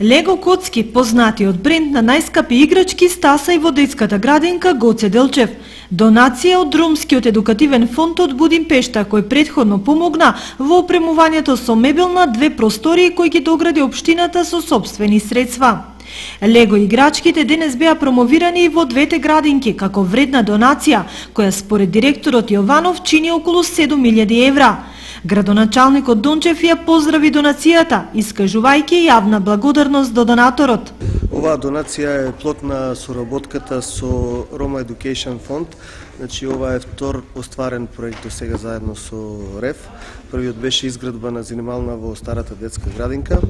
Лего коцки, познатиот бренд на најскапи играчки, стаса и во детската градинка Гоце Делчев. Донација од Ромскиот едукативен фонд од Будимпешта, кој претходно помогна во опремувањето со мебел на 2 простории кои ги догради општината со сопствени средства. Лего играчките денес беа промовирани и во двете градинки како вредна донација, која според директорот Јованов чини околу 7.000 евра. Градоначалникот Дончев ја поздрави донацијата, искажувајќи јавна благодарност до донаторот. Оваа донација е плод на соработката со Roma Education Fund. Значи, ова е втор остварен проект до сега заедно со РЕФ. Првиот беше изградба на занимална во старата детска градинка.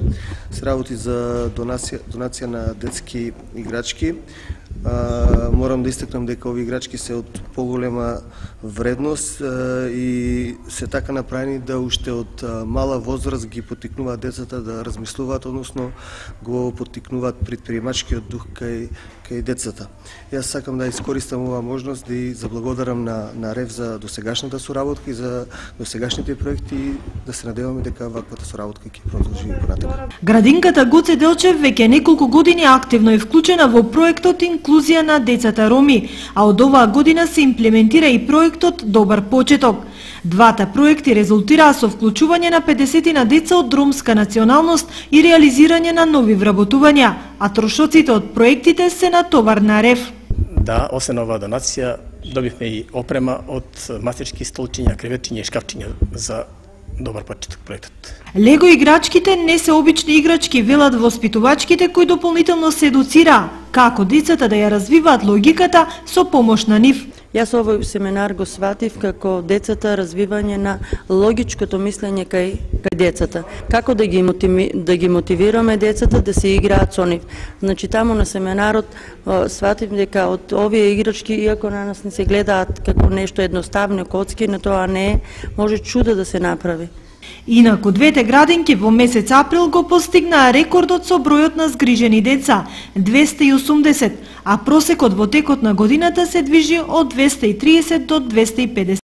Се работи за донација на детски играчки. Морам да истакнам дека овие играчки се од поголема вредност и се така направени да уште од мала возраст ги поттикнуваат децата да размислуваат, односно го поттикнуваат претприемачкиот дух кај децата. Јас сакам да искористам оваа можност да и заблагодарам на РЕФ за досегашната соработка и за досегашните проекти и да се надеваме дека ваквата соработка ќе продолжи и понатаму. Градинката Гоце Делчев веќе неколку години активно е вклучена во проектот Инклузија на децата роми, а од оваа година се имплементира и проектот Добар почеток. Двата проекти резултираа со вклучување на 50 на деца од ромска националност и реализирање на нови вработувања, а трошоците од проектите се на товар на РЕФ. Да, освен оваа донација, добивме и опрема од мастерски столчиња, креветчиња и шкафчиња за Добар почеток проектот. Лего играчките не се обични играчки, велат воспитувачките кои дополнително се едуцираа како децата да ја развиваат логиката со помош на нив. Јас овој семинар го сватив како децата развивање на логичкото мислење кај децата. Како да ги мотивираме децата да се играат со нив. Значи таму на семинарот сватив дека од овие играчки, иако на нас не се гледаат како нешто едноставно коцки, но тоа не е, може чудо да се направи. Инаку двете градинки во месец април го постигнаа рекордот со бројот на згрижени деца – 280, а просекот во текот на годината се движи од 230 до 250.